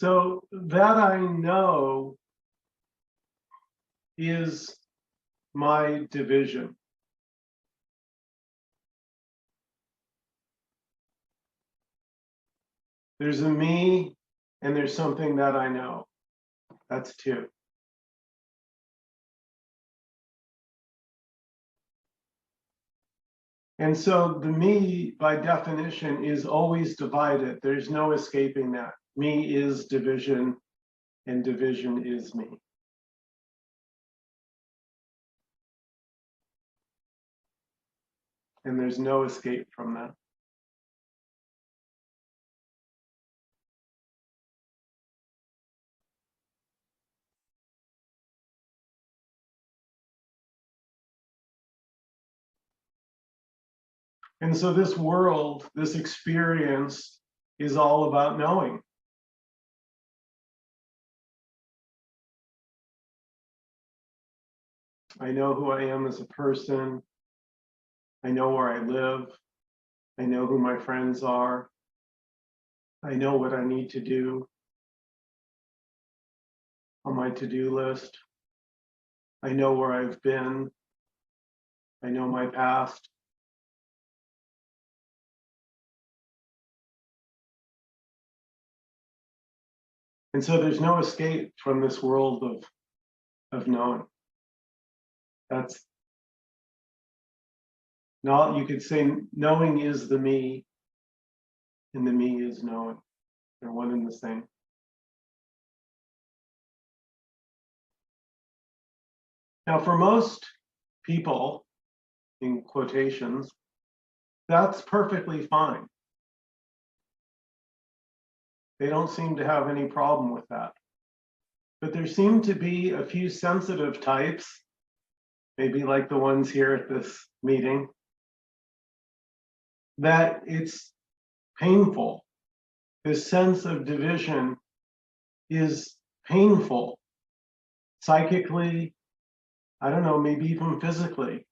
So that I know is my division. There's a me and there's something that I know. That's two. And so the me, by definition, is always divided. There's no escaping that. Me is division, and division is me. And there's no escape from that. And so this world, this experience, is all about knowing. I know who I am as a person. I know where I live. I know who my friends are. I know what I need to do on my to-do list. I know where I've been. I know my past. And so there's no escape from this world of knowing. That's not, you could say knowing is the me, and the me is knowing. They're one and the same. Now, for most people, in quotations, that's perfectly fine. They don't seem to have any problem with that. But there seem to be a few sensitive types, maybe like the ones here at this meeting, that it's painful. This sense of division is painful, psychically, I don't know, maybe even physically.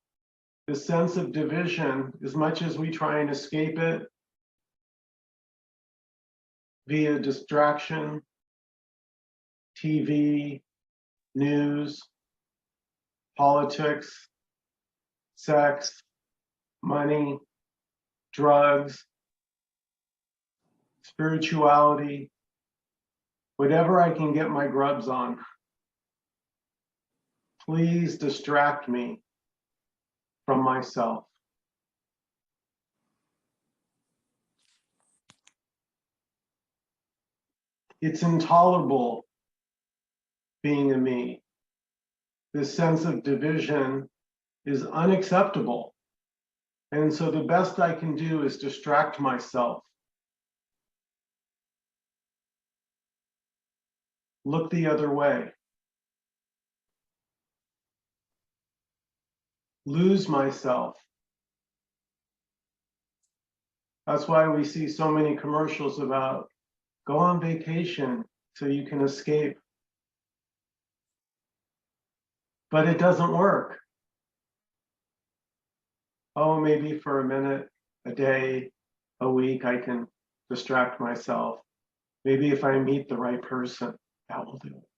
This sense of division, as much as we try and escape it via distraction, TV, news, politics, sex, money, drugs, spirituality, whatever I can get my grubs on, please distract me from myself. It's intolerable being a me. This sense of division is unacceptable. And so the best I can do is distract myself. Look the other way. Lose myself. That's why we see so many commercials about go on vacation so you can escape. But it doesn't work. Oh, maybe for a minute, a day, a week, I can distract myself. Maybe if I meet the right person, that will do it.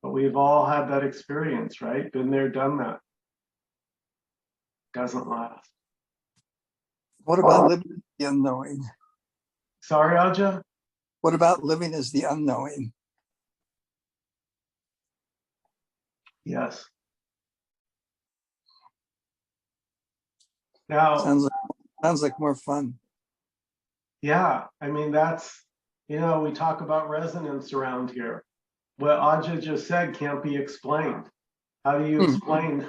But we've all had that experience, right? Been there, done that. Doesn't last. What about living as the unknowing? Sorry, Aja? What about living as the unknowing? Yes. Now, Sounds like more fun. yeah, I mean, that's, we talk about resonance around here. What Aja just said can't be explained. How do you explain?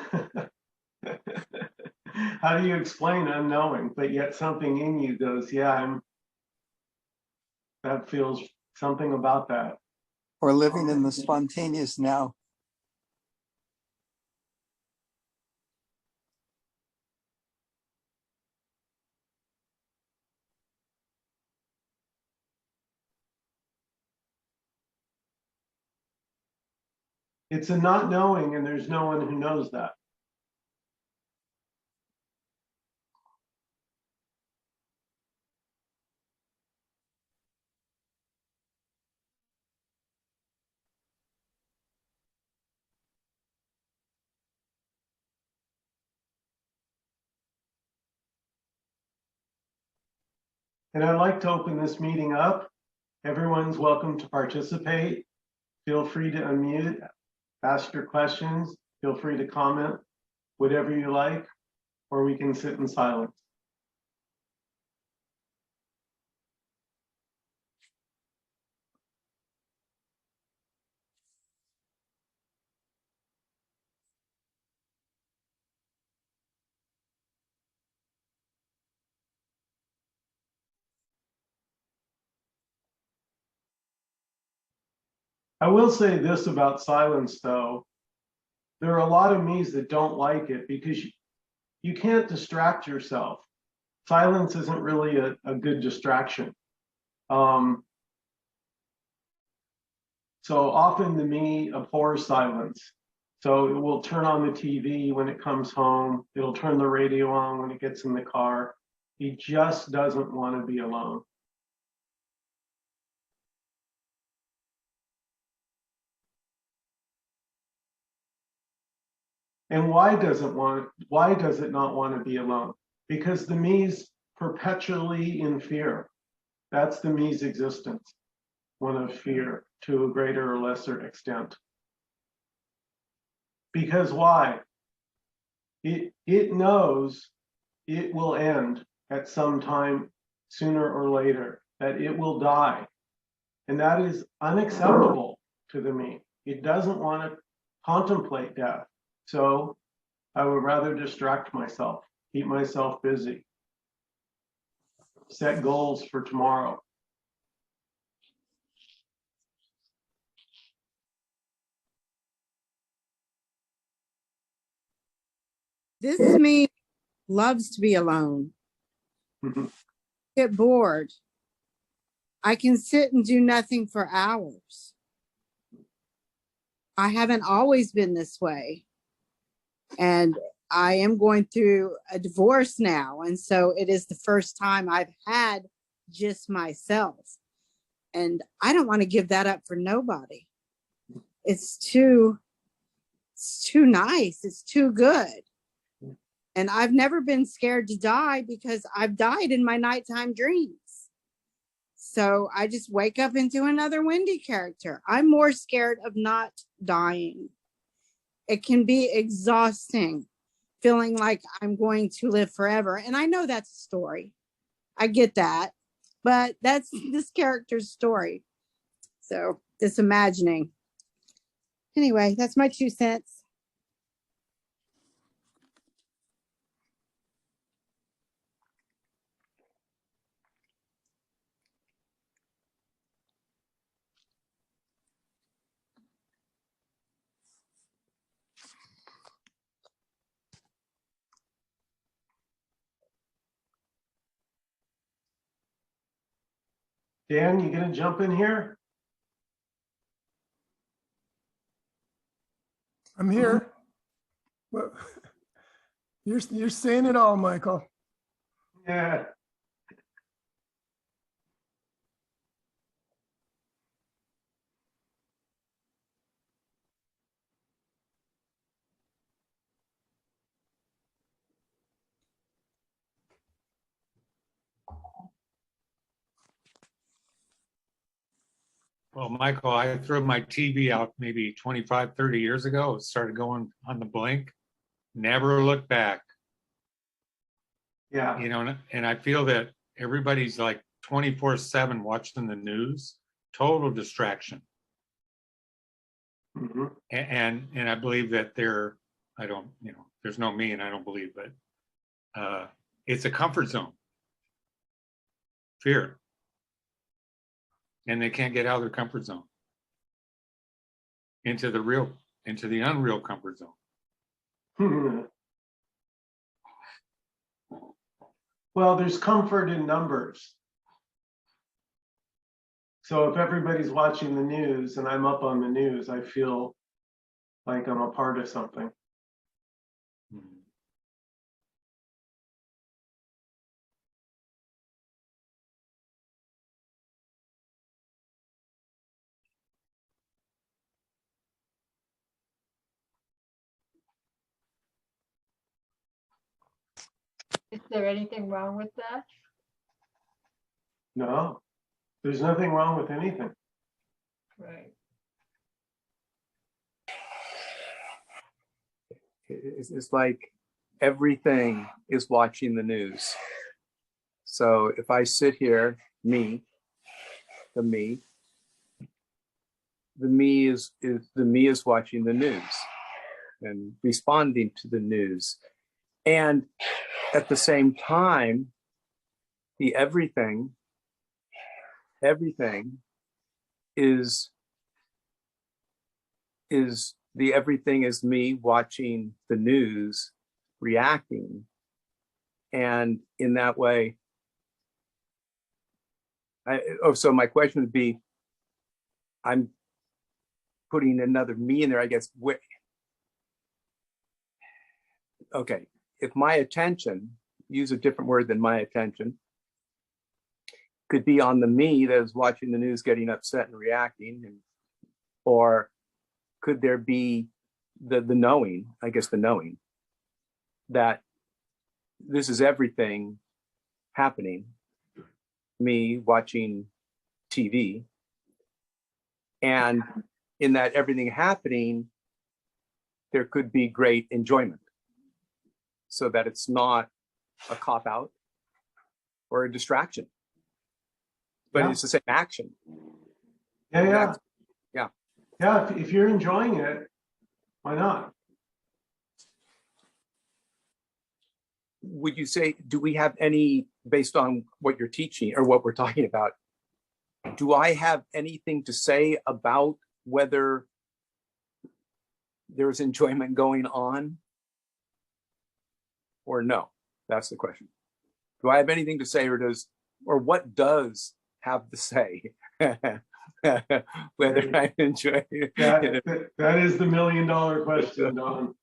How do you explain unknowing? But yet something in you goes, yeah, that feels something about that. Or living in the spontaneous now. It's a not knowing, and there's no one who knows that. And I'd like to open this meeting up. Everyone's welcome to participate. Feel free to unmute, ask your questions, feel free to comment, whatever you like, or we can sit in silence. I will say this about silence, though. There are a lot of me's that don't like it because you can't distract yourself. Silence isn't really a good distraction. So often the me abhors silence. So it will turn on the TV when it comes home. It'll turn the radio on when it gets in the car. He just doesn't want to be alone. And why does it not want to be alone? Because the me's perpetually in fear. That's the me's existence, one of fear to a greater or lesser extent. Because why? It knows it will end at some time sooner or later, that it will die. And that is unacceptable to the me. It doesn't want to contemplate death. So I would rather distract myself, keep myself busy, set goals for tomorrow. This me loves to be alone. Mhm. Get bored. I can sit and do nothing for hours. I haven't always been this way. And I am going through a divorce now. And so it is the first time I've had just myself. And I don't want to give that up for nobody. It's too nice. It's too good. And I've never been scared to die because I've died in my nighttime dreams. So I just wake up into another Wendy character. I'm more scared of not dying. It can be exhausting, feeling like I'm going to live forever. And I know that's a story. I get that. But that's this character's story. So this imagining. Anyway, that's my 2 cents. Dan, you gonna jump in here? I'm here. Well, you're saying it all, Michael. Yeah. Well, Michael, I threw my TV out maybe 25, 30 years ago. It started going on the blink, never looked back, Yeah. you know, and I feel that everybody's like 24/7 watching the news, total distraction. Mhm. And I believe that I don't, there's no me and I don't believe, but it's a comfort zone, fear. And they can't get out of their comfort zone into the unreal comfort zone. Well, there's comfort in numbers. So if everybody's watching the news and I'm up on the news, I feel like I'm a part of something. Mhm. Is there anything wrong with that? No, there's nothing wrong with anything. Right. It's like everything is watching the news. So if I sit here, me, the me is watching the news and responding to the news. And at the same time, the everything is the everything is me watching the news, reacting. And in that way, so my question would be, I'm putting another me in there, I guess. Okay, if my attention, use a different word than my attention, could be on the me that is watching the news, getting upset and reacting, or could there be the knowing, I guess the knowing, that this is everything happening, me watching TV, and in that everything happening, there could be great enjoyment, so that it's not a cop out or a distraction, but Yeah. it's the same action. Yeah. Yeah. Yeah, if you're enjoying it, why not? Would you say, do we have any, based on what you're teaching or what we're talking about, do I have anything to say about whether there's enjoyment going on or no? That's the question. Do I have anything to say, or what does have to say whether I enjoy it? That is the $1 million question, Don.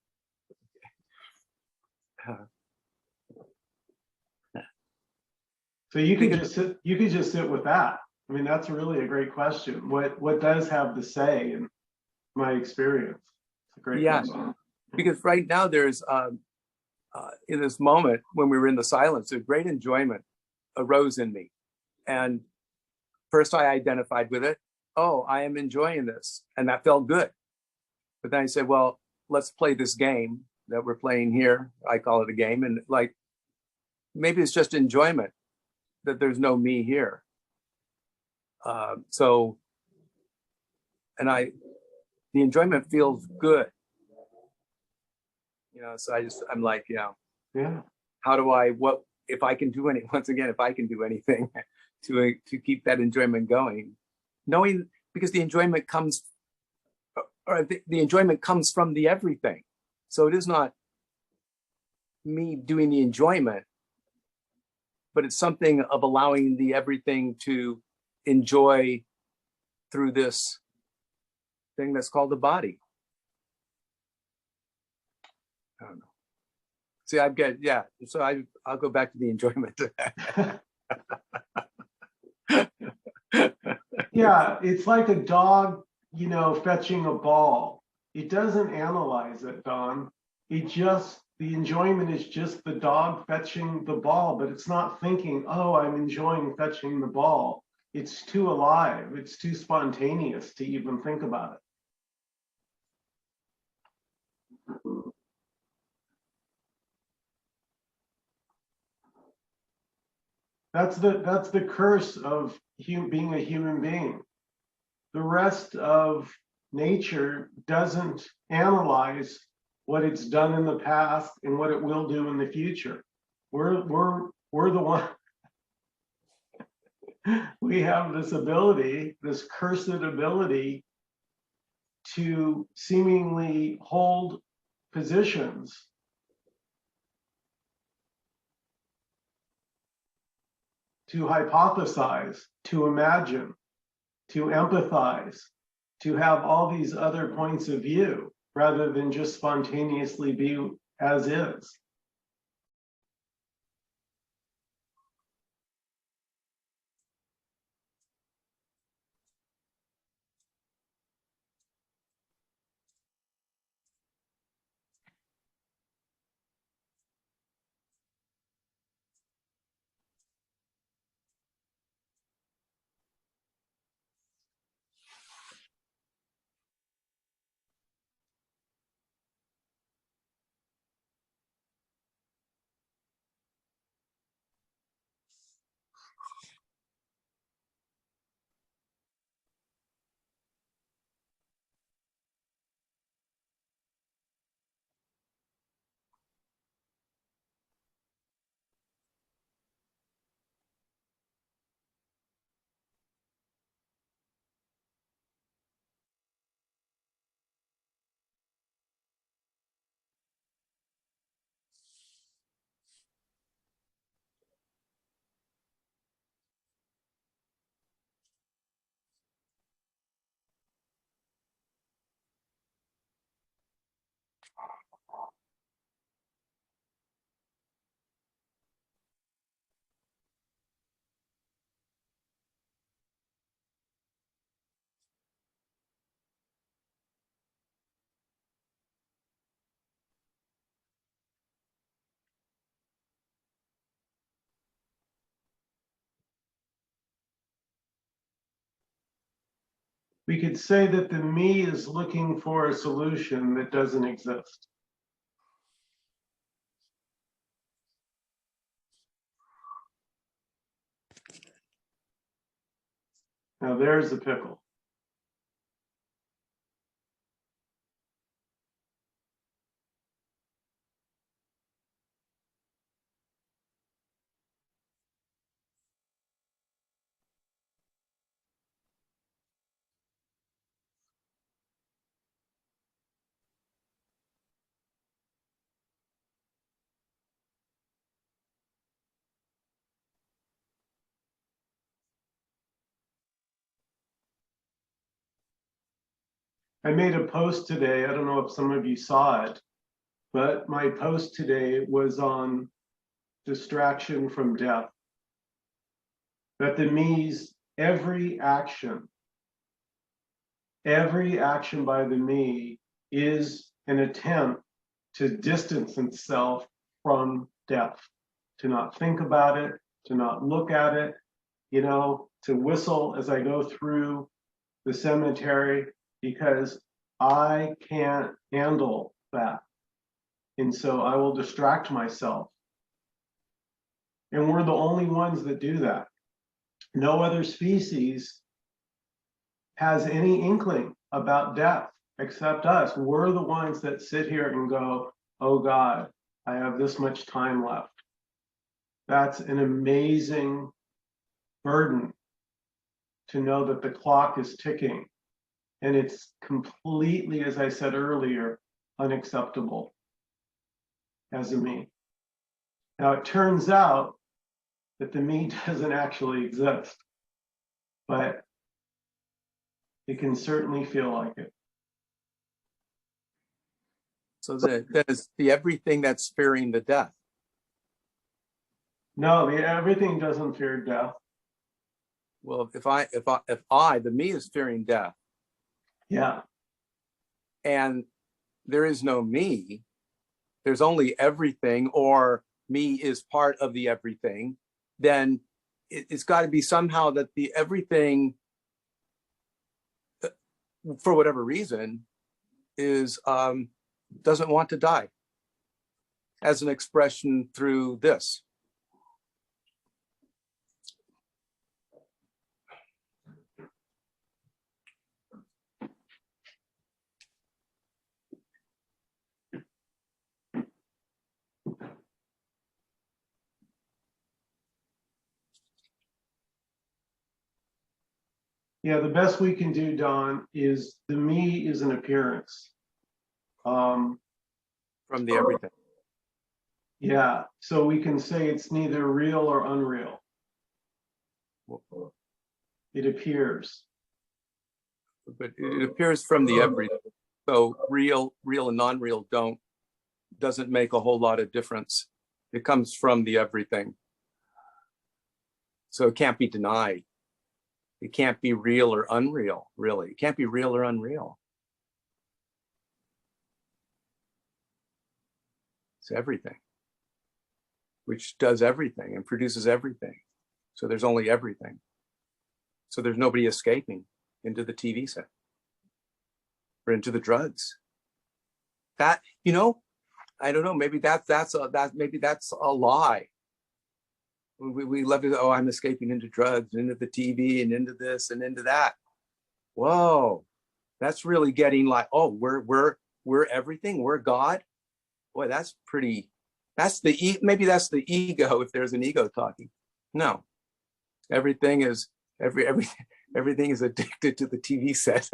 So you could just sit with that. I mean, that's really a great question. What does have to say in my experience? It's a great question. Because right now there's in this moment when we were in the silence, a great enjoyment arose in me. And first I identified with it. Oh, I am enjoying this. And that felt good. But then I said, well, let's play this game that we're playing here. I call it a game. And like, maybe it's just enjoyment that there's no me here. The enjoyment feels good. So I'm like, yeah. How do what if I can do once again, if I can do anything to keep that enjoyment going, knowing, because the enjoyment comes, or the enjoyment comes from the everything. So it is not me doing the enjoyment, but it's something of allowing the everything to enjoy through this thing that's called the body. I don't know. See, so I'll go back to the enjoyment. Yeah, it's like a dog, fetching a ball. It doesn't analyze it, Don. The enjoyment is just the dog fetching the ball, but it's not thinking, oh, I'm enjoying fetching the ball. It's too alive. It's too spontaneous to even think about it. That's the curse of being a human being. The rest of nature doesn't analyze what it's done in the past and what it will do in the future. We're the one. We have this ability, this cursed ability, to seemingly hold positions to hypothesize, to imagine, to empathize, to have all these other points of view rather than just spontaneously be as is. We could say that the me is looking for a solution that doesn't exist. Now there's the pickle. I made a post today. I don't know if some of you saw it, but my post today was on distraction from death. That the me's every action by the me is an attempt to distance itself from death, to not think about it, to not look at it, you know, to whistle as I go through the cemetery, because I can't handle that. And so I will distract myself. And we're the only ones that do that. No other species has any inkling about death except us. We're the ones that sit here and go, oh God, I have this much time left. That's an amazing burden to know that the clock is ticking. And it's completely, as I said earlier, unacceptable as a me. Now, it turns out that the me doesn't actually exist, but it can certainly feel like it. So that is the everything that's fearing the death. No, everything doesn't fear death. Well, if I, the me is fearing death, Yeah. and there is no me, there's only everything, or me is part of the everything, then it's got to be somehow that the everything, for whatever reason, is doesn't want to die, as an expression through this. Yeah, the best we can do, Don, is the me is an appearance. From the everything. Yeah, so we can say it's neither real or unreal. It appears. But it appears from the everything. So real and non-real doesn't make a whole lot of difference. It comes from the everything. So it can't be denied. It can't be real or unreal, really. It can't be real or unreal. It's everything, which does everything and produces everything. So there's only everything. So there's nobody escaping into the TV set or into the drugs. That, you know, I don't know, maybe that's a lie. We love to, oh, I'm escaping into drugs, into the TV, and into this and into that. Whoa, that's really getting like, oh, we're everything, we're God. Boy, that's pretty. Maybe that's the ego, if there's an ego talking. No, everything is everything is addicted to the TV set.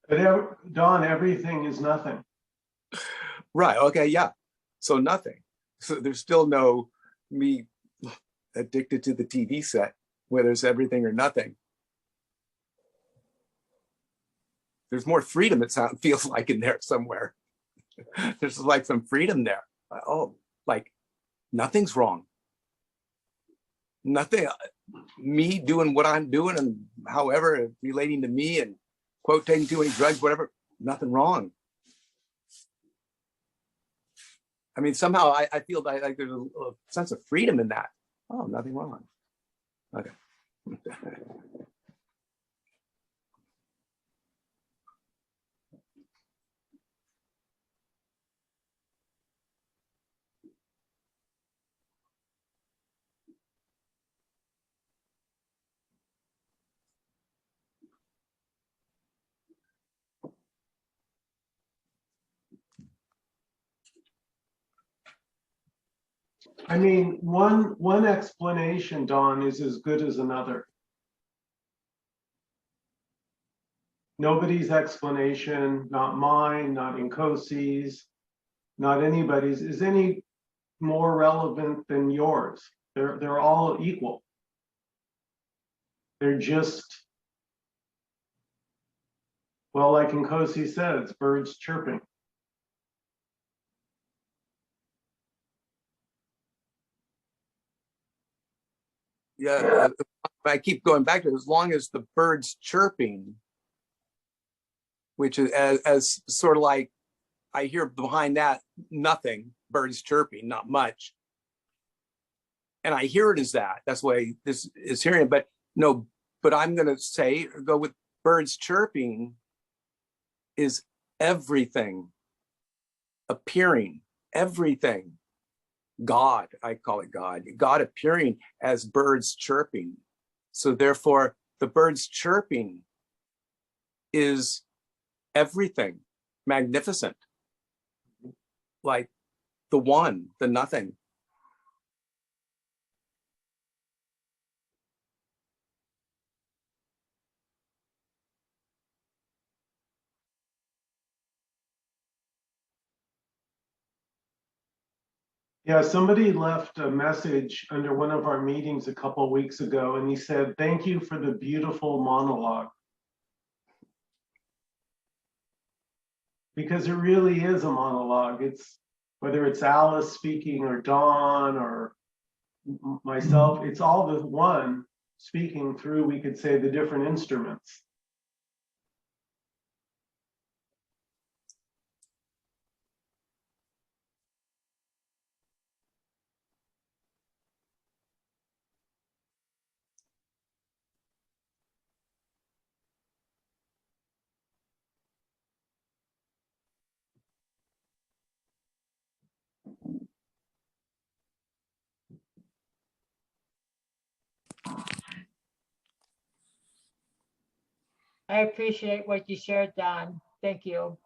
But Don, everything is nothing. Right. Okay. Yeah. So nothing. So there's still no me addicted to the TV set, whether it's everything or nothing. there's more freedom, it feels like, in there somewhere. There's like some freedom there. Oh, like nothing's wrong. Nothing, me doing what I'm doing and however relating to me and quote, taking too many drugs, whatever, nothing wrong. I mean, somehow I feel like there's a sense of freedom in that. Oh, nothing wrong. Okay. I mean, one explanation, Don, is as good as another. Nobody's explanation, not mine, not Nkosi's, not anybody's, is any more relevant than yours. They're all equal. They're just, well, like Nkosi says, birds chirping. Yeah, I keep going back to it, as long as the birds chirping, which is as sort of like, I hear behind that, nothing, birds chirping, not much. And I hear it as that. That's why this is hearing it. But no, but I'm going to say, go with birds chirping is everything appearing, everything. God, I call it God, God appearing as birds chirping. So therefore, the birds chirping is everything, magnificent, like the one, the nothing. Yeah, somebody left a message under one of our meetings a couple of weeks ago, and he said, "Thank you for the beautiful monologue." Because it really is a monologue. It's whether it's Alice speaking or Dawn or myself, it's all the one speaking through, we could say, the different instruments. I appreciate what you shared, Don. Thank you.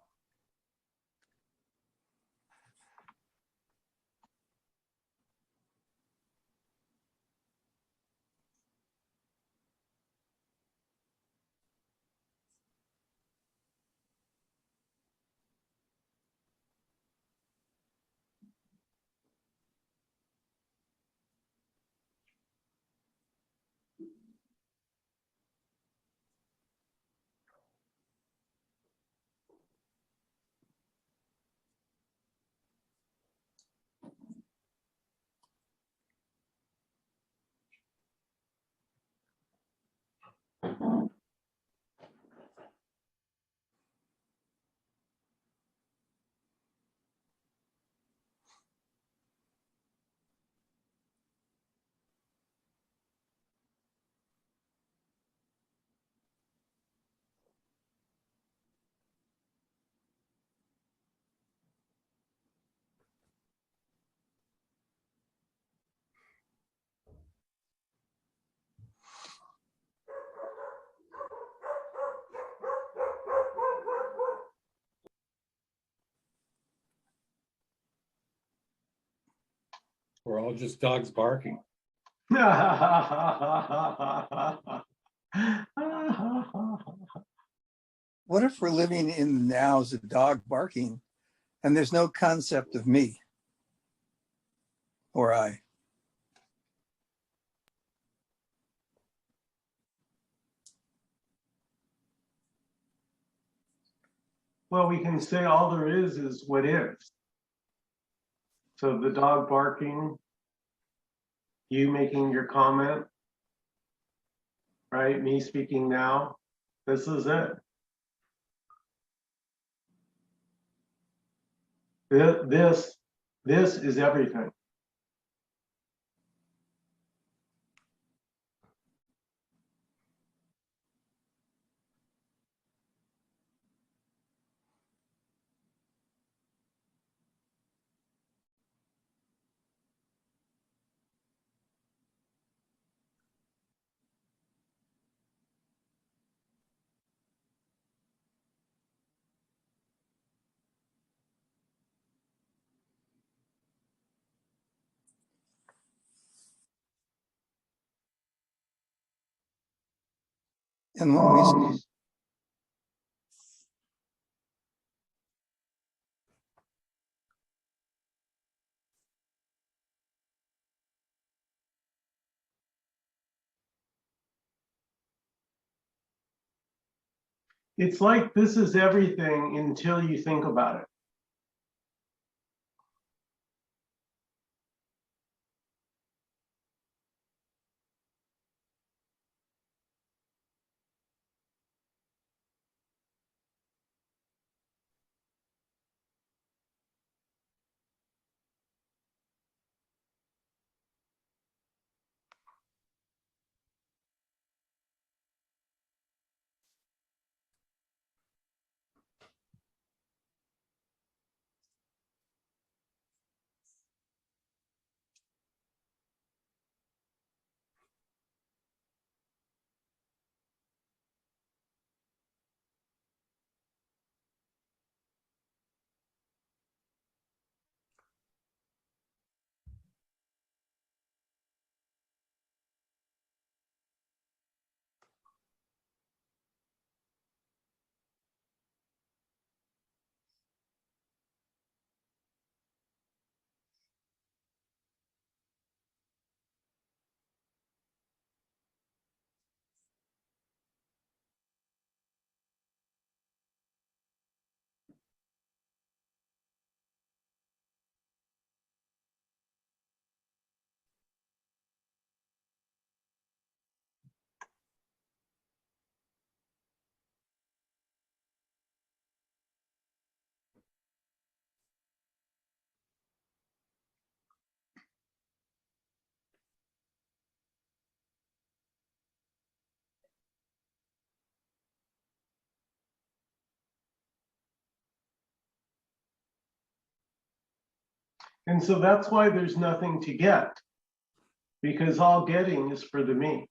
We're all just dogs barking. What if we're living in the now as a dog barking and there's no concept of me or I? Well, we can say all there is what is. So the dog barking, you making your comment, right? Me speaking now. This is it. This is everything. And when we, It's like this is everything until you think about it. And so that's why there's nothing to get, because all getting is for the me.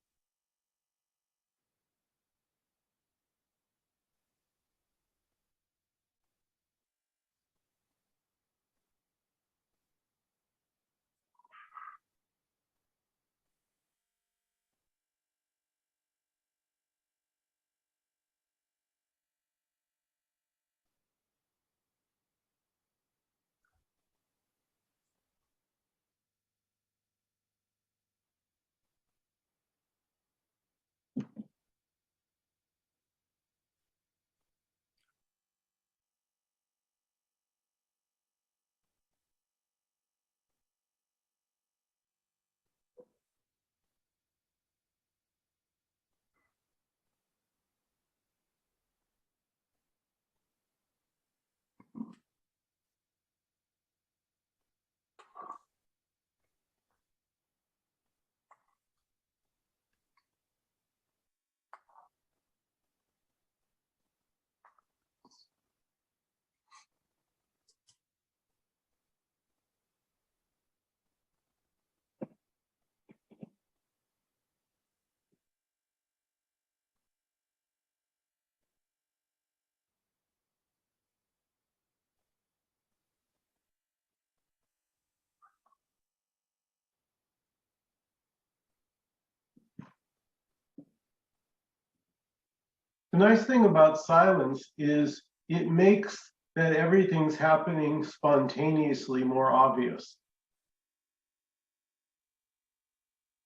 The nice thing about silence is it makes that everything's happening spontaneously more obvious.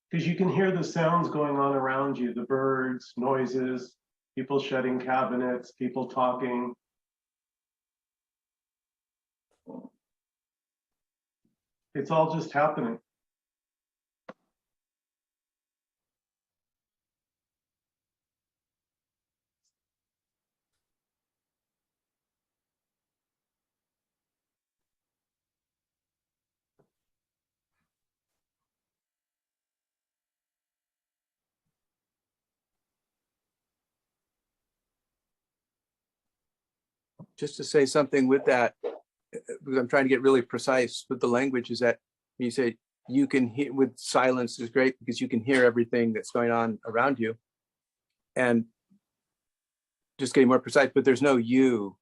Because you can hear the sounds going on around you, the birds, noises, people shutting cabinets, people talking. It's all just happening. Just to say something with that, because I'm trying to get really precise with the language, is that when you say you can hear with silence is great because you can hear everything that's going on around you. And just getting more precise, but there's no you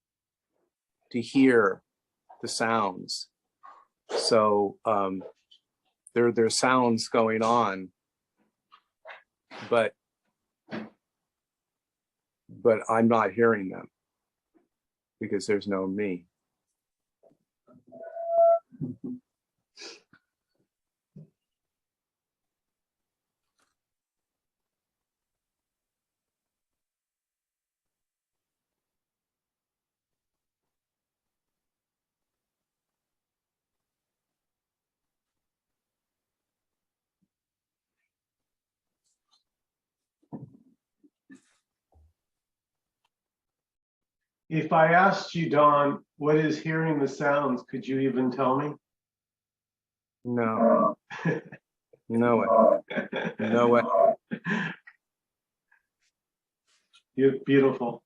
to hear the sounds. So there's sounds going on, but I'm not hearing them because there's no me. If I asked you, Don, what is hearing the sounds, could you even tell me? No, no way, no way. You're beautiful.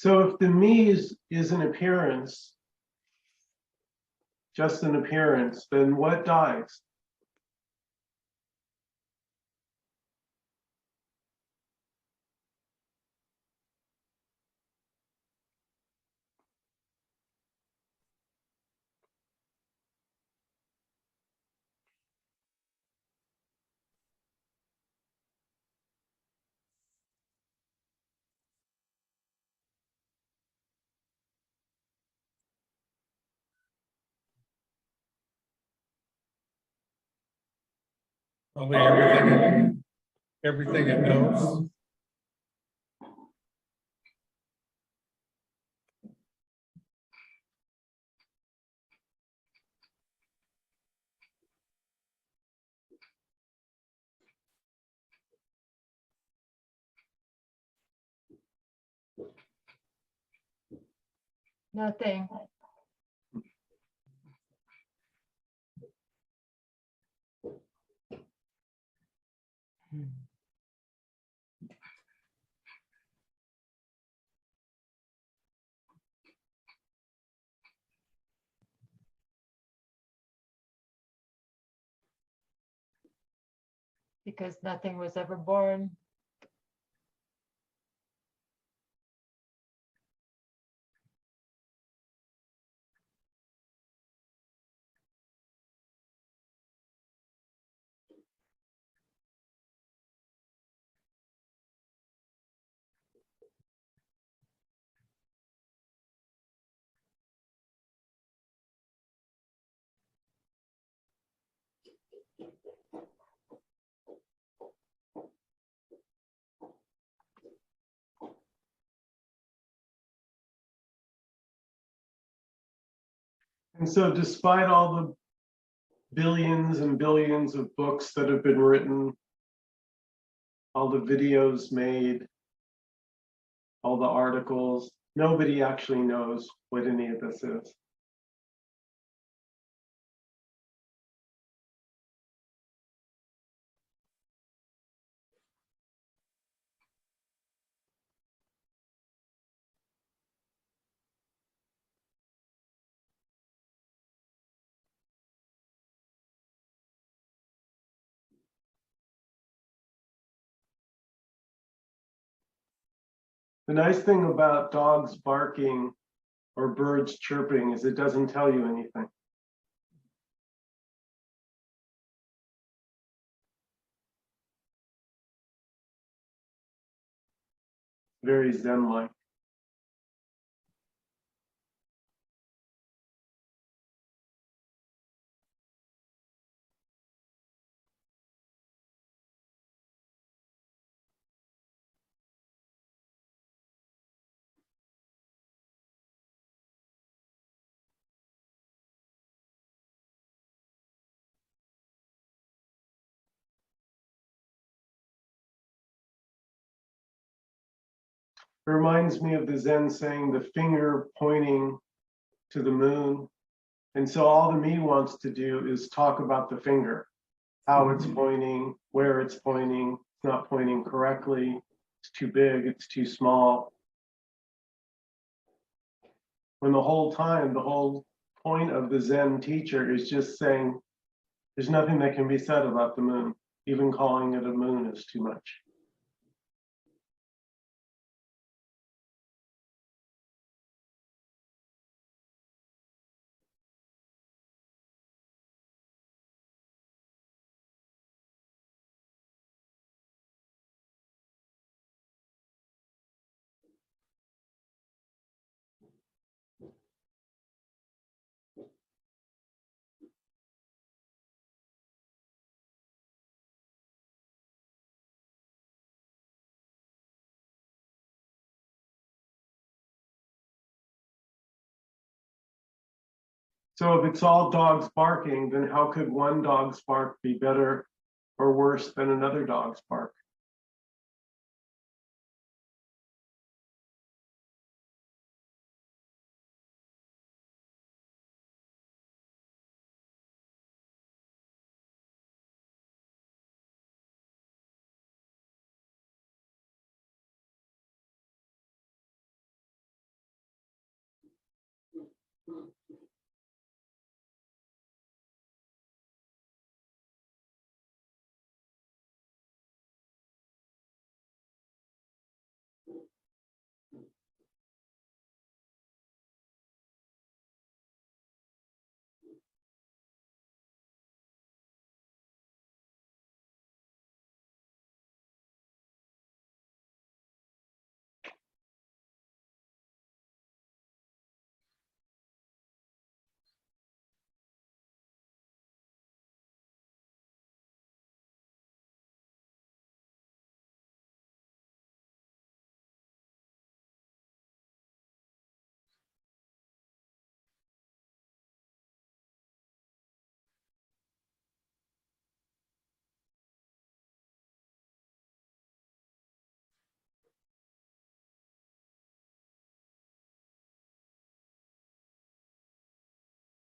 So if the me is an appearance, just an appearance, then what dies? Probably everything it knows. Nothing. Because nothing was ever born. And so despite all the billions and billions of books that have been written, all the videos made, all the articles, nobody actually knows what any of this is. The nice thing about dogs barking or birds chirping is it doesn't tell you anything. Very Zen-like. It reminds me of the Zen saying the finger pointing to the moon. And so all the me wants to do is talk about the finger, how it's pointing, where it's pointing, it's not pointing correctly, it's too big, it's too small. When the whole time, the whole point of the Zen teacher is just saying, there's nothing that can be said about the moon. Even calling it a moon is too much. So if it's all dogs barking, then how could one dog's bark be better or worse than another dog's bark?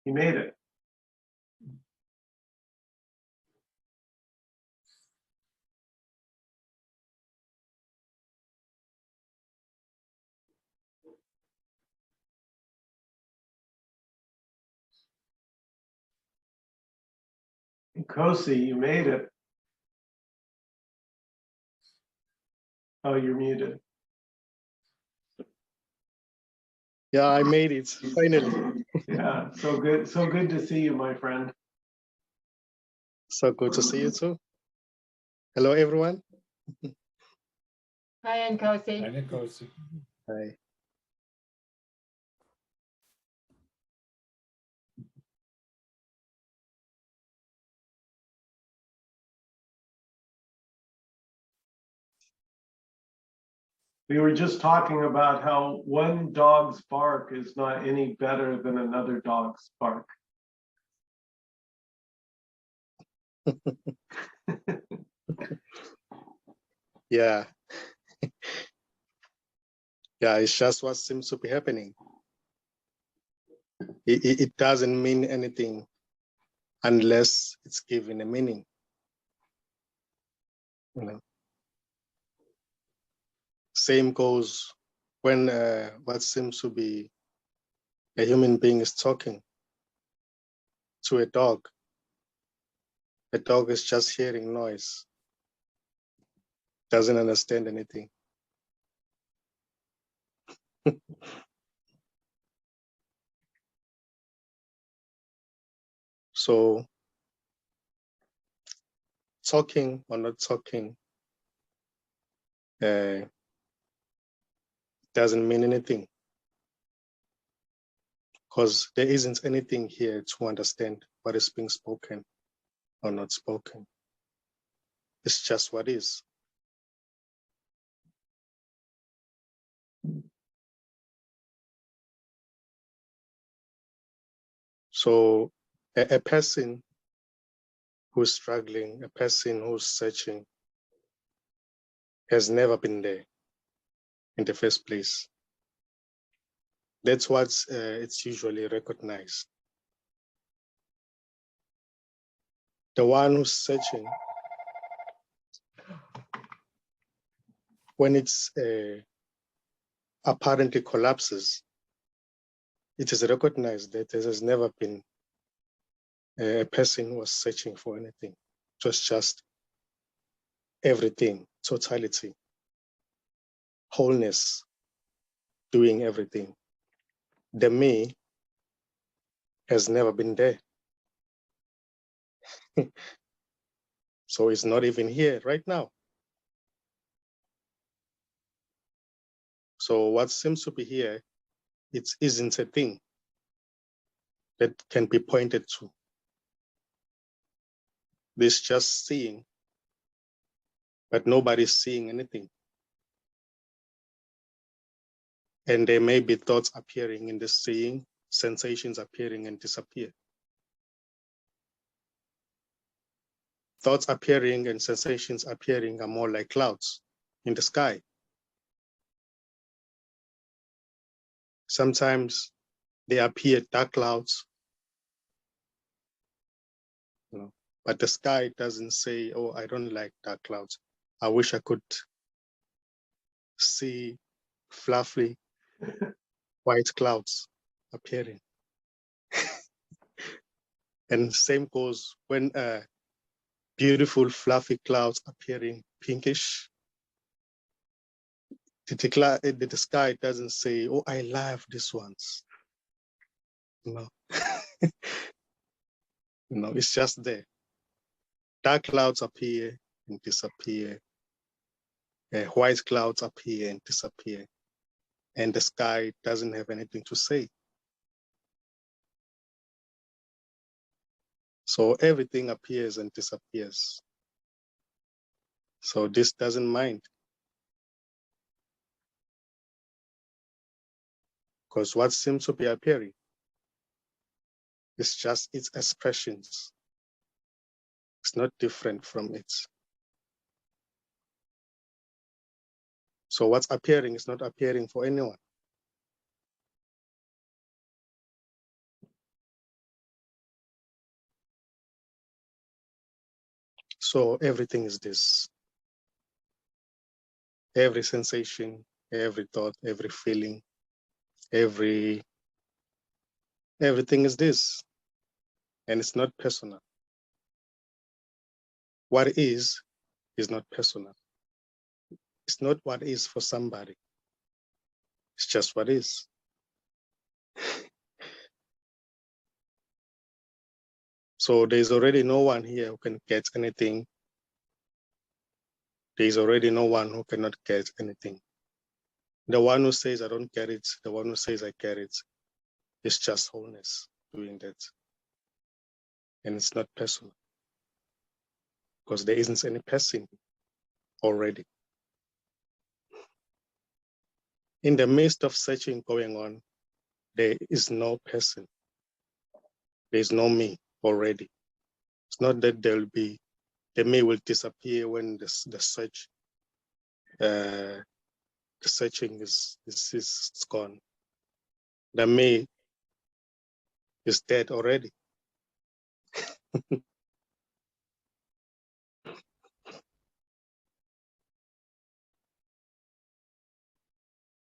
You made it. Nkosi, you made it. Oh, you're muted. Yeah, I made it finally. Yeah, so good. So good to see you, my friend. So good to see you too. Hello, everyone. Hi, Nkosi. Michael-Nkosi. Hi. We were just talking about how one dog's bark is not any better than another dog's bark. Yeah. Yeah, it's just what seems to be happening. It doesn't mean anything unless it's given a meaning. You know? Same goes when what seems to be a human being is talking to a dog. A dog is just hearing noise, doesn't understand anything. So talking or not talking doesn't mean anything, because there isn't anything here to understand what is being spoken or not spoken. It's just what is. So a person who's struggling, a person who's searching, has never been there in the first place. That's what it's usually recognized. The one who's searching, when it's apparently collapses, it is recognized that there has never been a person who was searching for anything. It was just everything, totality, wholeness, doing everything. The me has never been there. So it's not even here right now. So what seems to be here, it isn't a thing that can be pointed to. There's just seeing, but nobody's seeing anything. And there may be thoughts appearing in the seeing, sensations appearing and disappear. Thoughts appearing and sensations appearing are more like clouds in the sky. Sometimes they appear dark clouds, you know, but the sky doesn't say, oh, I don't like dark clouds. I wish I could see fluffy white clouds appearing. And same goes when beautiful fluffy clouds appearing pinkish. The sky doesn't say, oh, I love these ones. No. No, it's just there. Dark clouds appear and disappear. White clouds appear and disappear. And the sky doesn't have anything to say. So everything appears and disappears. So this doesn't mind. Because what seems to be appearing is just its expressions. It's not different from it. So what's appearing is not appearing for anyone. So everything is this. Every sensation, every thought, every feeling, everything is this. And it's not personal. What is not personal. It's not what is for somebody. It's just what is. So there's already no one here who can get anything. There's already no one who cannot get anything. The one who says, I don't get it, the one who says, I get it, it's just wholeness doing that. And it's not personal. Because there isn't any person already. In the midst of searching going on, there is no person. There is no me already. It's not that the me will disappear when the searching is gone. The me is dead already.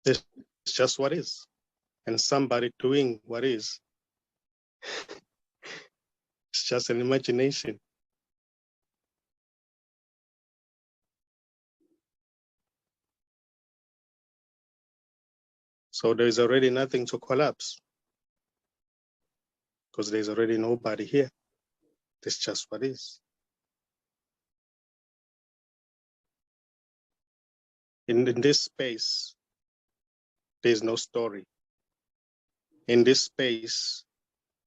It's just what is. And somebody doing what is, it's just an imagination. So there is already nothing to collapse because there's already nobody here. It's just what is. In this space, there's no story. In this space,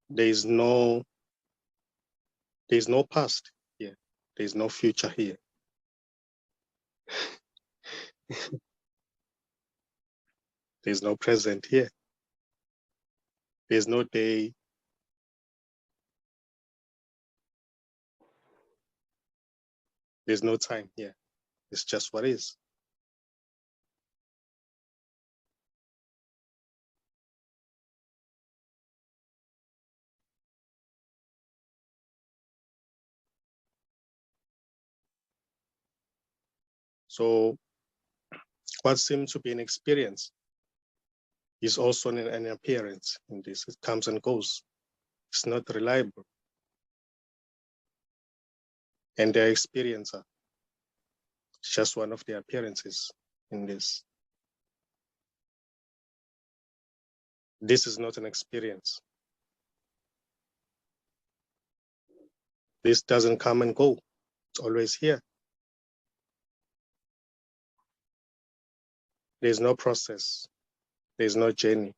there's no past here. There's no future here. There's no present here. There's no day. There's no time here. It's just what is. So what seems to be an experience is also an appearance in this. It comes and goes. It's not reliable. And their experiencer is just one of the appearances in this. This is not an experience. This doesn't come and go. It's always here. There's no process. There's no journey.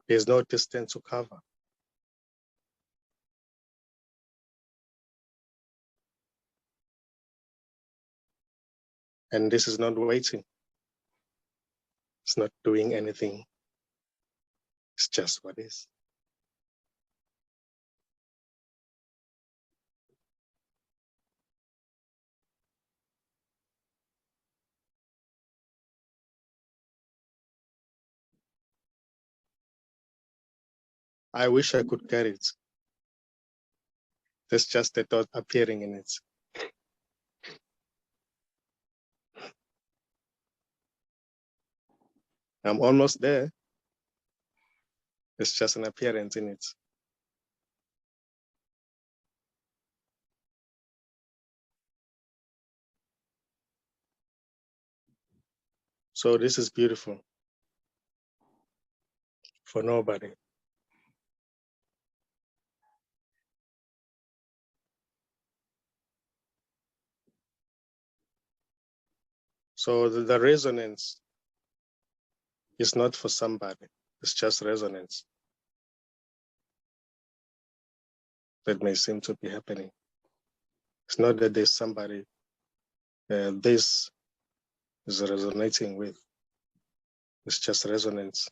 There's no distance to cover. And this is not waiting. It's not doing anything. It's just what is. I wish I could get it. There's just a thought appearing in it. I'm almost there. It's just an appearance in it. So this is beautiful for nobody. So the resonance is not for somebody. It's just resonance that may seem to be happening. It's not that there's somebody this is resonating with. It's just resonance.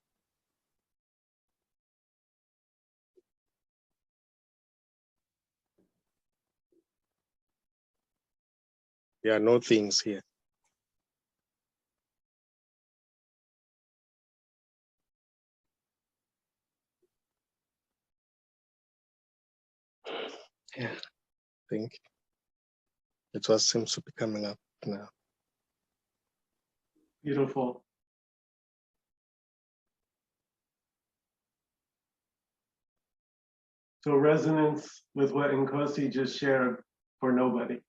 There are no things here. Yeah, I think it was seems to be coming up now. Beautiful. So resonance with what Nkosi just shared for nobody.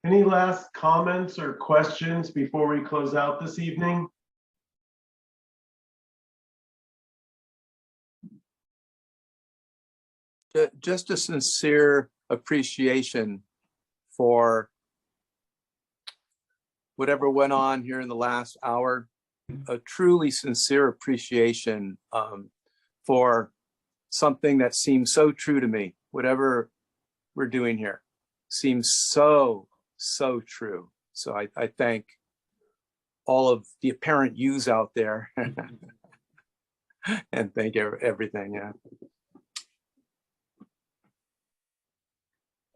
Any last comments or questions before we close out this evening? Just a sincere appreciation for whatever went on here in the last hour. A truly sincere appreciation for something that seems so true to me. Whatever we're doing here seems so true. So I thank all of the apparent yous out there and thank everything. Yeah.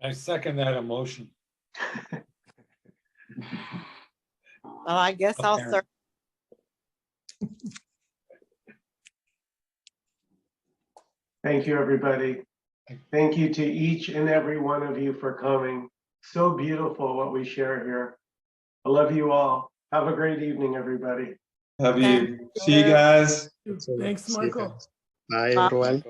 I second that emotion. Well, I guess I'll start. Thank you, everybody. Thank you to each and every one of you for coming. So beautiful what we share here. I love you all. Have a great evening, everybody. Love you. See you guys. Thanks, See you Michael. guys. Bye, everyone.